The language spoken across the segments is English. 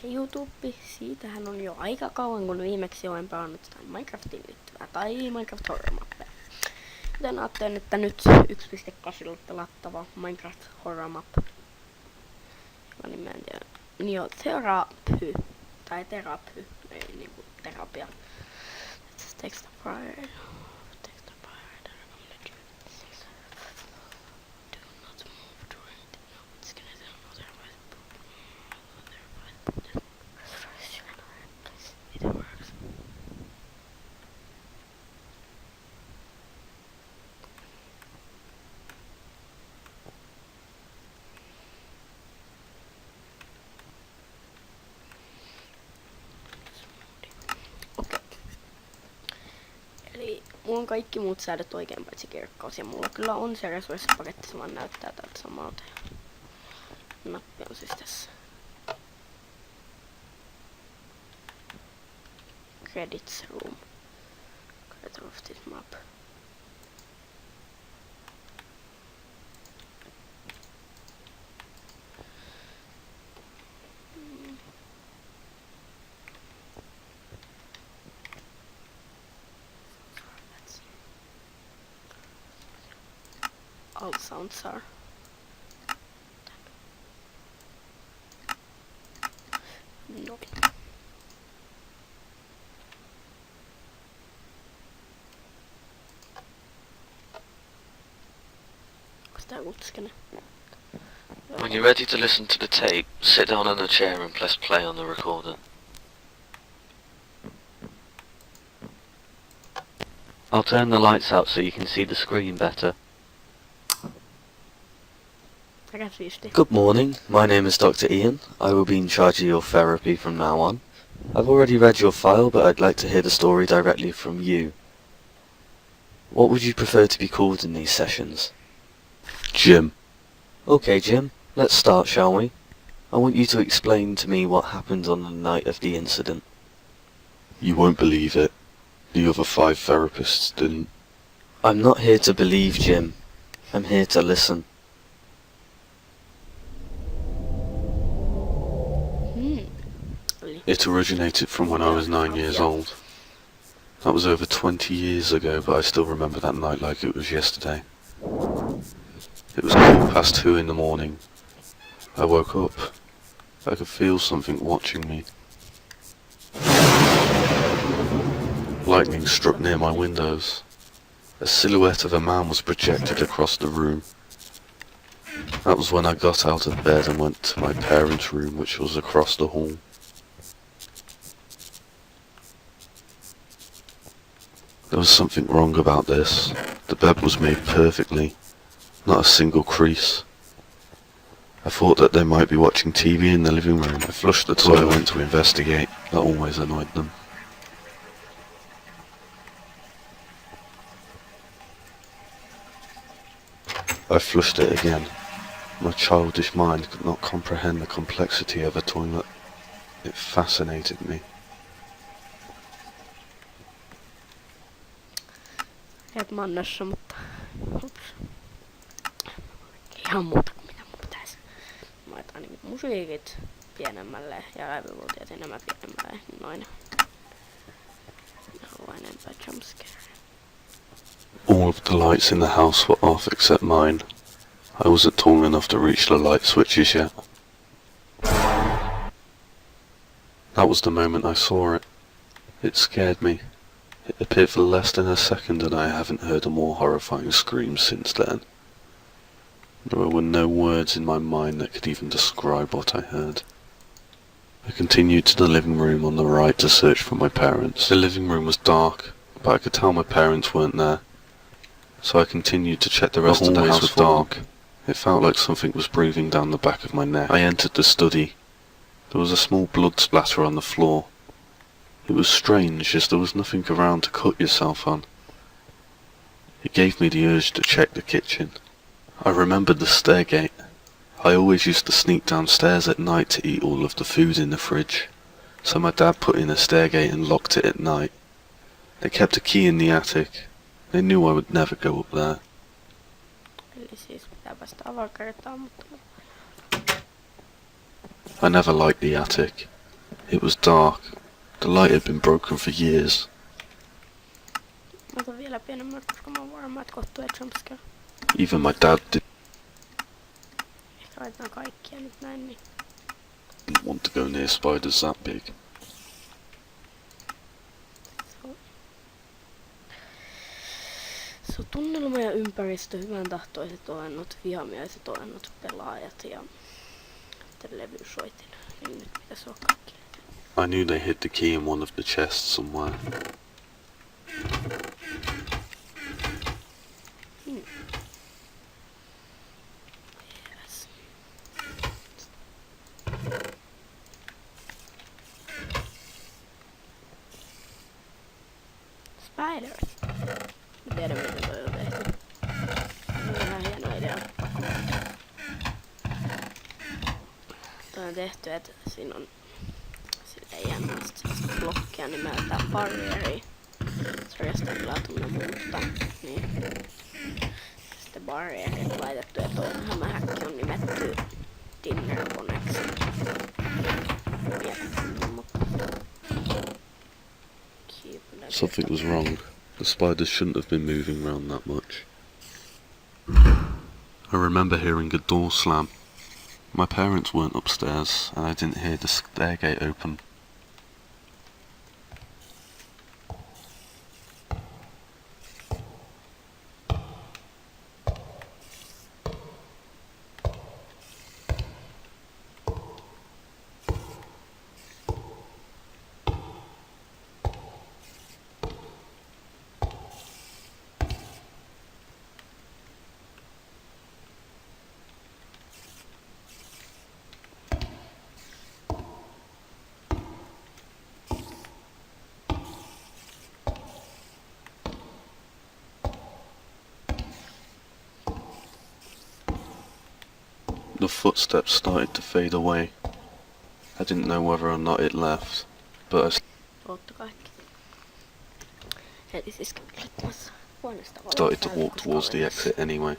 YouTube, siitähän on jo aika kauan, kun viimeksi olen pelannut sitä Minecraftiin liittyvää tai Minecraft Horror Mappia. Joten ajattelin, että nyt 1.8 pelattava Minecraft Horror Map. Joka nimen en tiedä. Niin on Therapy. Tai Therapy. Ei niinku terapia. Let's text the prior. Eli mulla on kaikki muut säädöt oikein paitsi kirkkaus ja mulla kyllä on se resurssipaketti, se vaan näyttää tältä samalta. Nappi on siis tässä. Credits room. Creator of this map. All sounds are. No. Onko tää uutskene? When you're ready to listen to the tape, sit down on a chair and press play on the recorder. I'll turn the lights out so you can see the screen better. Good morning, my name is Dr. Ian. I will be in charge of your therapy from now on. I've already read your file, but I'd like to hear the story directly from you. What would you prefer to be called in these sessions? Jim. Okay, Jim, let's start, shall we? I want you to explain to me what happened on the night of the incident. You won't believe it. The other 5 therapists didn't. I'm not here to believe, Jim. I'm here to listen. It originated from when I was 9 years old. That was over 20 years ago, but I still remember that night like it was yesterday. It was 2:15 in the morning. I woke up. I could feel something watching me. Lightning struck near my windows. A silhouette of a man was projected across the room. That was when I got out of bed and went to my parents' room, which was across the hall. There was something wrong about this. The bed was made perfectly, not a single crease. I thought that they might be watching TV in the living room. I flushed the toilet and went to investigate. That always annoyed them. I flushed it again. My childish mind could not comprehend the complexity of a toilet. It fascinated me. Et mä oon nössö, mutta ihan muuta kuin mitä mun pitäis. Mä laitan niin musiikit pienemmälle ja läpivultiot enemmän pienemmälle. Noin. Mä haluan enempää jumpscare. All of the lights in the house were off except mine. I wasn't tall enough to reach the light switches yet. That was the moment I saw it. It scared me. It appeared for less than a second and I haven't heard a more horrifying scream since then. There were no words in my mind that could even describe what I heard. I continued to the living room on the right to search for my parents. The living room was dark, but I could tell my parents weren't there. So I continued to check the rest of the house was dark. It felt like something was breathing down the back of my neck. I entered the study. There was a small blood splatter on the floor. It was strange, as there was nothing around to cut yourself on. It gave me the urge to check the kitchen. I remembered the stairgate. I always used to sneak downstairs at night to eat all of the food in the fridge, so my dad put in a stairgate and locked it at night. They kept a key in the attic. They knew I would never go up there. I never liked the attic. It was dark. The light had been broken for years. Mä otan vielä pienemmät, koska mä oon varma, että kohta tulee jumpscare. Even my dad Ehkä laitetaan kaikkia nyt näin, niin didn't want to go near spiders that big. se on tunnelma ja ympäristö, hyvän tahtoiset olennot, vihamiaiset olennot, pelaajat ja sitten levysoitin. Niin nyt pitäisi olla kaikki. I knew they hid the key in one of the chests somewhere. Yes. Spiders. Mä tiedän miten toi on tehty. Se on ihan hieno idea. Toi on tehty, että siinä on silleen jännästi sellaista blokkia nimeltään barrieri. Sarjastaan kyllä tunne muuta. Niin. Sitten barrieri on laitettu ja tuo hämähäkki on nimetty dinnerkoneksi. Something was wrong. The spiders shouldn't have been moving around that much. I remember hearing a door slam. My parents weren't upstairs, and I didn't hear the stairgate open. The footsteps started to fade away. I didn't know whether or not it left, but I started to walk towards the exit anyway.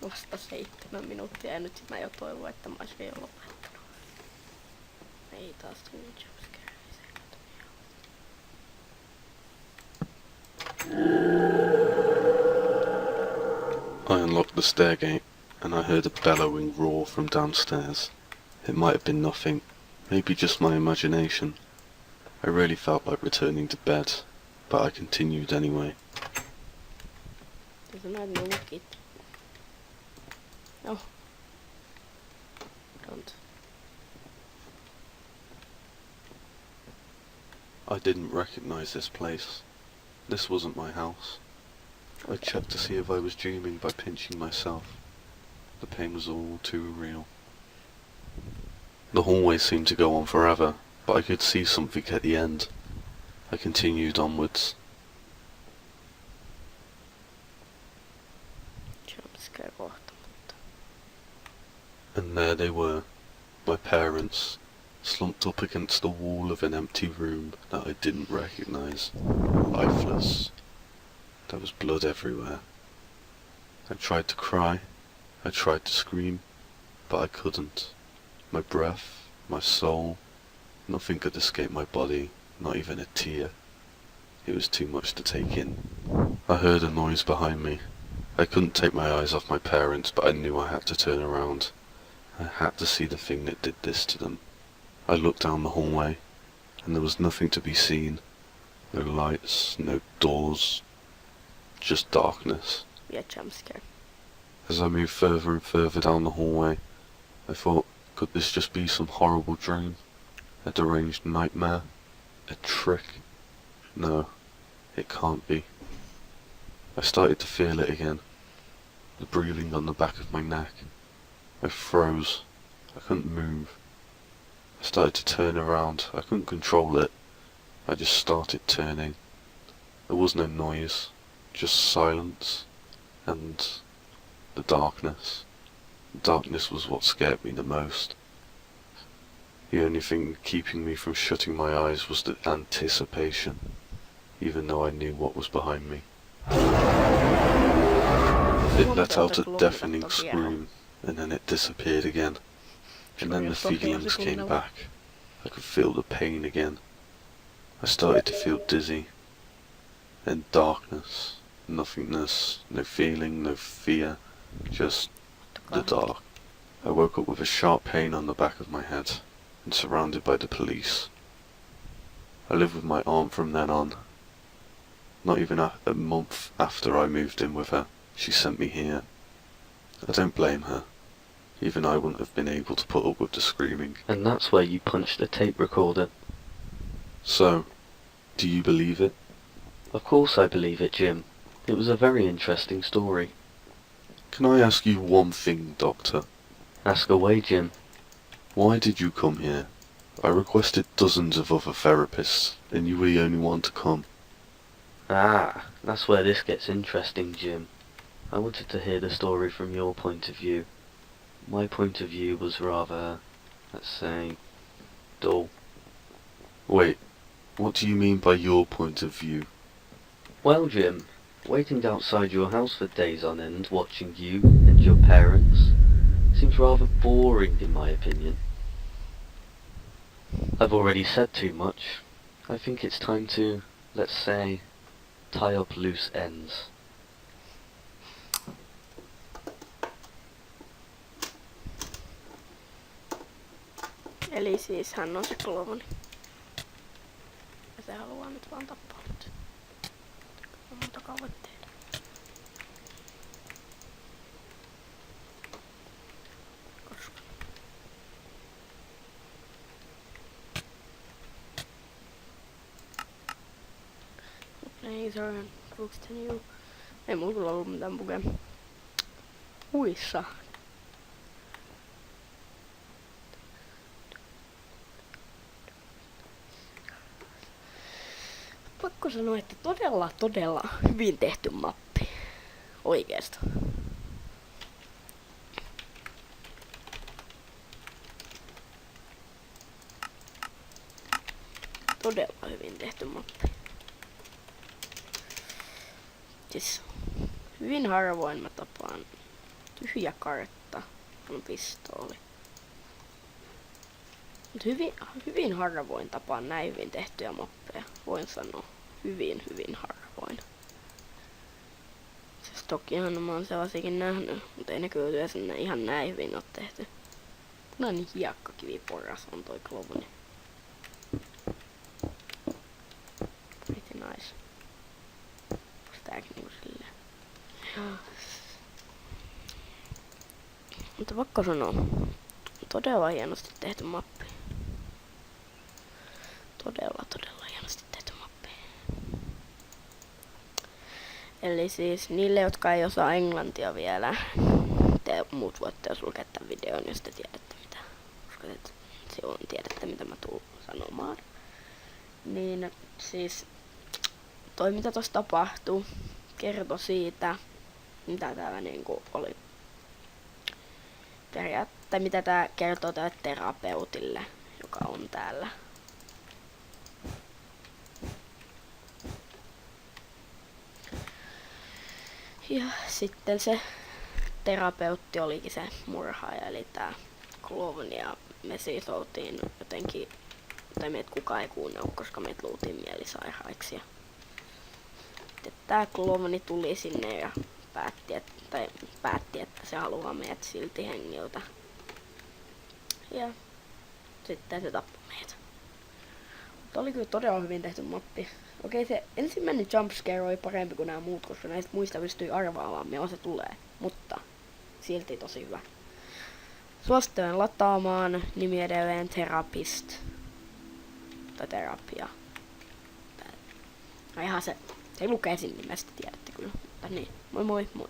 Vasta 7 minuuttia ja nyt sit mä jo toivon, että mä oisin jo lopettanut. Ei taas tullut jumpscare. I unlocked the stairgate, and I heard a bellowing roar from downstairs. It might have been nothing, maybe just my imagination. I really felt like returning to bed, but I continued anyway. There's another kid. No. Don't. I didn't recognize this place. This wasn't my house. I checked to see if I was dreaming by pinching myself. The pain was all too real. The hallway seemed to go on forever, but I could see something at the end. I continued onwards. Jumpscare kohta, mutta... And there they were, my parents, slumped up against the wall of an empty room that I didn't recognize, lifeless. There was blood everywhere. I tried to cry, I tried to scream, but I couldn't. My breath, my soul, nothing could escape my body, not even a tear. It was too much to take in. I heard a noise behind me. I couldn't take my eyes off my parents, but I knew I had to turn around. I had to see the thing that did this to them. I looked down the hallway, and there was nothing to be seen. No lights, no doors, just darkness. Yeah, jumpscare. As I moved further and further down the hallway, I thought, could this just be some horrible dream? A deranged nightmare? A trick? No, it can't be. I started to feel it again. The breathing on the back of my neck. I froze. I couldn't move. I started to turn around. I couldn't control it. I just started turning. There was no noise, just silence and the darkness. The darkness was what scared me the most. The only thing keeping me from shutting my eyes was the anticipation, even though I knew what was behind me. It let out a deafening scream, and then it disappeared again. And then the feelings came back. I could feel the pain again. I started to feel dizzy. Then darkness, nothingness, no feeling, no fear, just the dark. I woke up with a sharp pain on the back of my head, and surrounded by the police. I lived with my aunt from then on. Not even a month after I moved in with her, she sent me here. I don't blame her. Even I wouldn't have been able to put up with the screaming. And that's where you punched the tape recorder. So, do you believe it? Of course I believe it, Jim. It was a very interesting story. Can I ask you one thing, Doctor? Ask away, Jim. Why did you come here? I requested dozens of other therapists, and you were the only one to come. Ah, that's where this gets interesting, Jim. I wanted to hear the story from your point of view. My point of view was rather, let's say, dull. Wait, what do you mean by your point of view? Well, Jim, waiting outside your house for days on end, watching you and your parents, seems rather boring in my opinion. I've already said too much. I think it's time to, let's say, tie up loose ends. Eli siis hän on se klovni. Ja se haluaa nyt vaan tappaa nyt. Montakaan voi tehdä. Koska. Ei se on Brookston juu. Ei mulla kyllä ollut mitään pukea. Huissa. Pakko sanoa, että todella hyvin tehty mappi. Oikeesti. Todella hyvin tehty mappi. Siis hyvin harvoin mä tapaan tyhjä kartta on pistooli. Mut hyvin harvoin tapaan näin hyvin tehtyjä mappeja. Voin sanoa hyvin harvoin. Siis tokihan mä oon sellaisiakin nähnyt, mutta ei ne kyllä yleensä ihan näin hyvin oo tehty. Punainen hiekkakiviporras on toi klovni. Pretty nice. Onks tääkin niinku silleen? Mutta pakko sanoa, todella hienosti tehty mappi. Todella hienosti tehty mappi. Eli siis niille, jotka ei osaa englantia vielä, te muut voitte jos lukea tämän videon, jos te tiedätte mitä. Koska te silloin tiedätte mitä mä tuun sanomaan. Niin siis toi mitä tossa tapahtuu, kertoi siitä, mitä täällä niinku oli. Tai mitä tää kertoo tälle terapeutille, joka on täällä. Ja sitten se terapeutti olikin se murhaaja, eli tää klovni, ja me siis oltiin jotenkin, tai meitä kukaan ei kuunnellut, koska meitä luultiin mielisairaiksi. Ja tää klovni tuli sinne ja päätti, että se haluaa meidät silti hengiltä. Ja sitten se tappoi meitä. Mutta oli kyllä todella hyvin tehty mappi. Okei, se ensimmäinen jumpscare oli parempi kuin nämä muut, koska näistä muista pystyi arvaamaan, milloin se tulee. Mutta silti tosi hyvä. Suosittelen lataamaan, nimi edelleen Therapist. Tai Terapia. Ihan se lukee siinä nimestä, tiedätte kyllä. Mutta niin, moi moi moi.